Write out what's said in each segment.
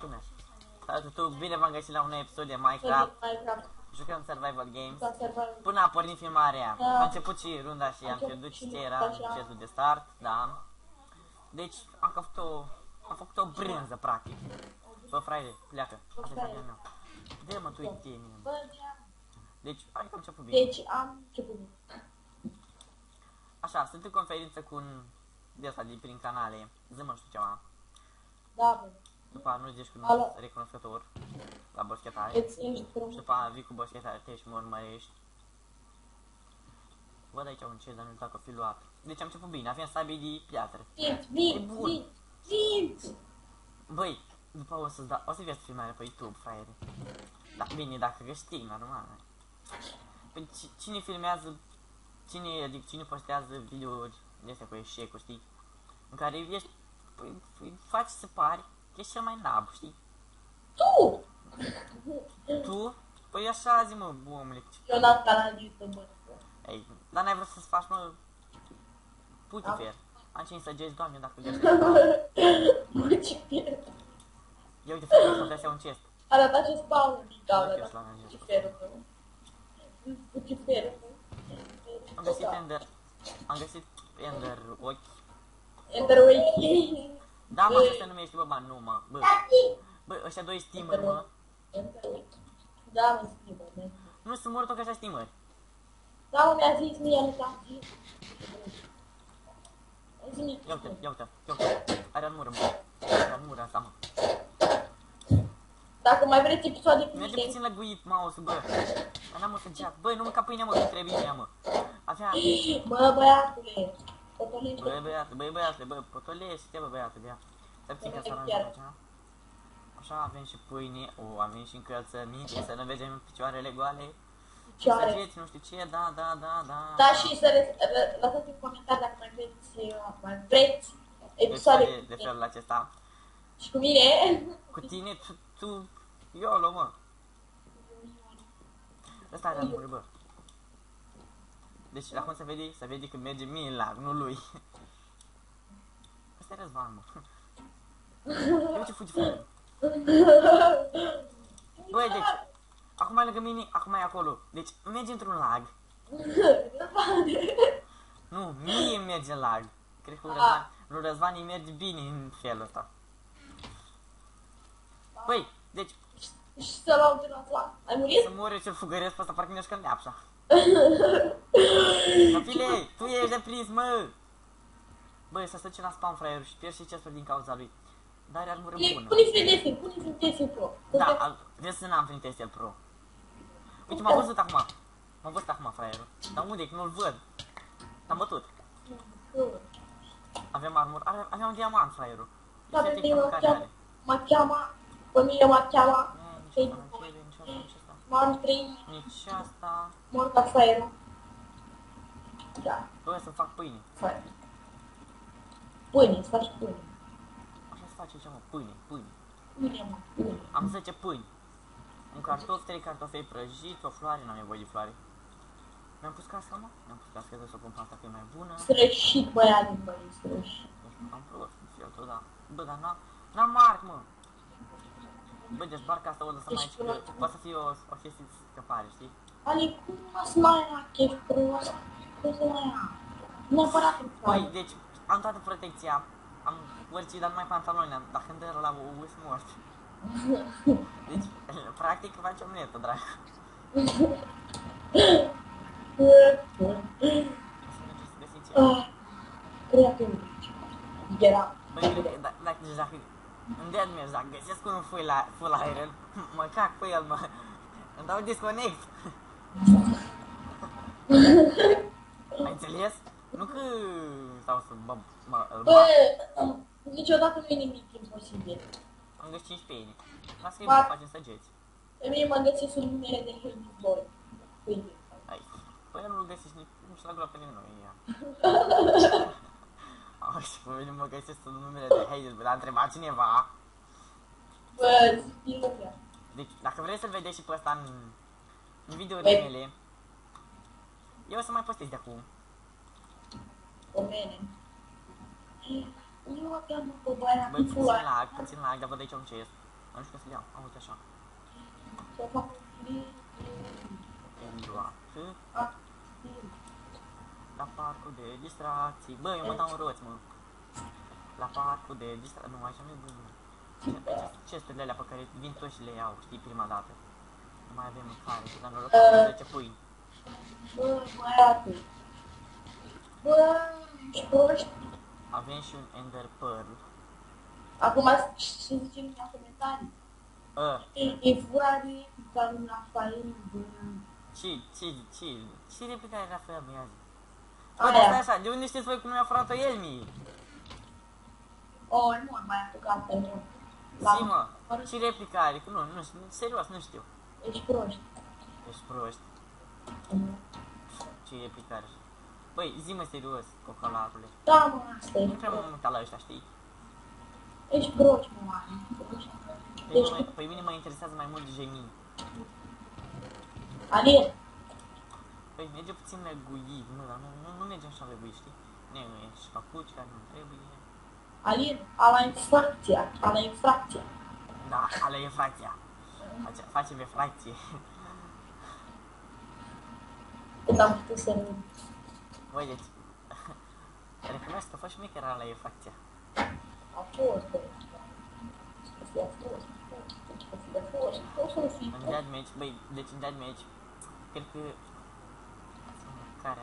Bine. Salut, tu, bine v-am găsit la un episod de Minecraft. Jucăm Survival Games. Până a pornit filmarea, a început și runda și am pierdut ce era încetul de start, da. Deci am făcut o brânză, practic. Bă, frate, pleacă. Asta e familia mea. Dă-mă tu idee mie. Deci, hai că am început bine. Deci am început bine. Așa, sunt în conferință cu un de asta din prin canale. Zi-mă, știu ceva. Da, bă. După aia nu zici că nu sunt recunoscător la boschetare. Și după aia vii cu boschetare te și mă urmărești. Văd aici un chest, dar nu știu dacă o fi luat. Deci am început bine, avem sabii de piatră. Vint! Băi, după o să-ți dau, o să vezi filmarea pe YouTube, fraiere. Da, bine, dacă găștii, normal. Păi cine filmează, cine postează videouri de astea cu eșecuri, știi? În care ești, păi, faci să pari că ești cel mai nab, știi? Tu! Tu? Păi așa zi, mă, omule. Eu n-am canal de YouTube, bă. Ei, dar n-ai vrut să-ți faci, mă, Putifer. Am ce săgești, doamne, dacă găsești. Putifer. Ia uite, frate, să dea un chest. Arăta ce spawn din cameră. Putiferul, Putiferul. Am găsit Ender ochi. Ender ochi. Da, mă, așa se numește, bă, nu, mă, bă. Bă, ăștia doi steamer, mă. Ender ochi. Da, mă, steamer. Nu sunt mort, că așa steamer. Da, mă, mi-a zis mie, nu te-am zis. Ia uite. Are armură, mă. Are armură asta, mă. Dacă mai vreți episoade cu Merge mine... puțin lăguit mouse-ul, bă. N-am o săgeat. Băi, nu mânca pâinea, mă, că trebuie ea, mă. Avea... Bă, băiatule. Potolește. Băi, băiatule, bă, potolește, bă, băiatule, ia. Să țin că să aranjăm aici. Așa, avem și pâine. O, avem și încălțăminte, să ne vedem picioarele goale. Săgeți, nu știu ce, da. Da, și să lăsați în comentarii dacă mai vreți episoade de felul acesta. Și cu mine. Cu tine, tu, YOLO, mă. Ăsta are armură, bă. Deci, la cum se vede că merge mie în lag, nu lui. Ăsta e Răzvan, mă. Uite ce fugi, frate. Băi, deci, acum e lângă mine, acum e acolo. Deci, merge într-un lag. Nu, mie merge în lag. Cred că lui Răzvan îi merge bine în felul ăsta. Băi, deci... Și să luau de la plan. Ai murit? Să mor eu cel fugăresc pe ăsta, parcă mi-o scândea așa. Copile, tu ești de prins, mă! Băi, să stă la spawn, fraierul, și pierd și chesturi din cauza lui. Dar are armură bună. Puneți în TSL Pro. Da, vezi să n-am prin TSL Pro. Uite, m-a văzut acum, fraierul. Dar unde e, că nu-l văd. T-am bătut. Avem armură, avem un diamant, fraierul. Da, pe mine mă cheamă, pe mine mă cheamă. M-am trăit. Nici asta. Mor ca fraierul. Da. Bă, să fac pâine. Pâine, îți faci pâine. Așa se face, ce mă, pâine. Pâine, mă, pâine. Am 10 pâini. Un cartof, 3 cartofei prăjiți, o floare, n-am nevoie de floare. Mi-am pus casca, mă? Mi-am pus casca, trebuie să o pun pe asta că e mai bună. Strășit, băiatul, băi, strășit. Am prost, fiatul, da. Bă, dar n-am marc, mă. Bă, deci barca asta o lăsăm aici, că poate să fie o chestie de scăpare, știi? Ali, cum mă să mai ia chef frumos? Cum să mai ia? Neapărat în foaie. Băi, deci, am toată protecția. Am urcit, dar numai pantaloni, dacă îmi dă la o us mort. Deci, practic, facem netă, drag. Creativ. Era. Băi, dacă îmi mergi, dacă găsesc un full iron, mă cac pe el, îmi dau disconnect. Ai înțeles? Nu că stau să îl Bă, niciodată nu e nimic imposibil. am găsit 5 pe ele. Lasă că îi facem săgeți. Pe mine mă găsesc un numere de Heavy Boy. Ai, păi nu-l găsești nici, nu știu la groapă nimeni, nu e ea. Auzi, pe mine mă găsesc un numere de Hazel, dar a întrebat cineva. Bă, zic. Deci, dacă vreți să-l vedeți și pe ăsta în videourile mele, eu o să mai postez de acum. O mene. Eu abia după băia Băi, puțin lag, dar văd aici un chest. Nu știu că să le iau. A, uite așa. Să fac un Endua. La parcul de distracții. Bă, eu mă dau în roți, mă. La parcul de distracții. Nu, așa nu e bun. Chestele alea pe care vin toți și le iau, știi, prima dată. Nu mai avem mâncare, dar noroc că 10 pâini. Bă, băiatul. Bă, ești proști. Avem și un Ender Pearl. Acum ce zicem în comentarii? E foarte ca un Rafael, bă. Ce replica era Rafael, mi-a zis? Bă, dar stai așa, de unde știți voi cum mi-a furat-o el, mie? Nu am mai apucat pe mult. Zi, mă, ce replica are? Că nu știu, serios, nu știu. Ești proști. Ești proști. Ce replica are? Băi, zi-mă serios, cocolatule. Da, mă, asta e. Nu prea m-am uitat la ăștia, știi? Ești proști, mă, Pe mine mă interesează mai mult Gemini. Alin. Păi merge puțin leguit, nu, dar nu merge așa leguit, știi? Nu e și papuci care nu trebuie. Alin, ala infracția. Da, ala e fracția. Facem e fracție. Când am putut să nu. Băi, deci... Recunosc că faci șmecher ala e fracția. A fost, băi. În dead match, băi, deci în dead match, cred că... Care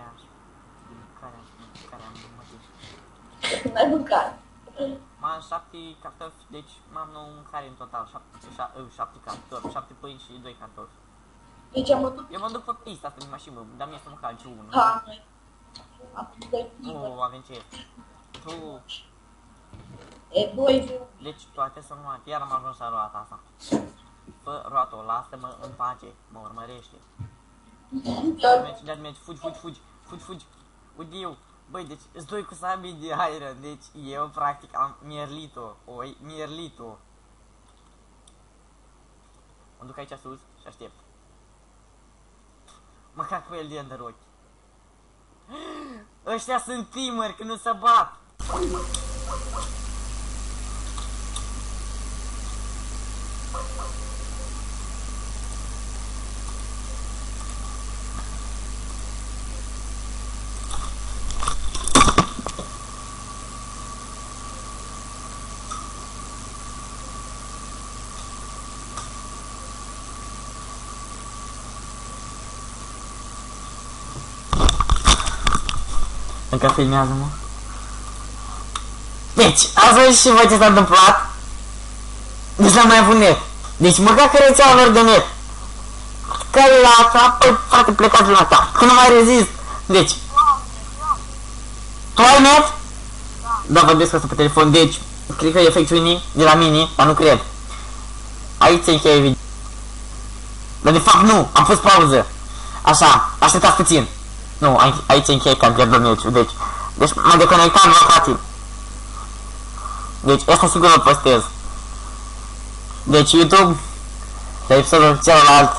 am motiv? N-ai mâncat. M-am 7 cartofi, deci m-am 9 mâncare în total, 7 cartofi, 7 pâini și 2 cartofi. Deci am mătut. Eu mă duc pe pista asta din mașină, dar mie să mânca și unul. Ha, noi. Acum 2 Nu, avem ce. Tu... E 2. Deci toate sunt luate, iar am ajuns la roata asta. Fă roata-o, lasă-mă în pace, mă urmărește. Dead match, fugi. Uite eu, băi, deci îți doi cu sabii de aer, deci eu practic am mierlit-o. Mă duc aici sus și aștept. Mă cac cu el de Ender ochi. Ăștia sunt teameri, că nu se bat. Încă filmează-mă. Deci, ați văzut și voi ce s-a întâmplat? Deci n-am mai avut net. Deci măcar că rețeaua lor de net. Care e la asta? Păi, frate, plecați la asta. Că nu mai rezist. Deci. Tu ai net? Da, vorbesc asta pe telefon. Deci, cred că e efecțiunii de la mine, dar nu cred. Aici se încheie video. Dar de fapt nu, am pus pauză. Așa, așteptați puțin. Nu, aici se încheie că pierdut meciul, deci m-am deconectat, mă, frate. Deci, asta sigur îl postez. Deci, YouTube, la episodul celălalt,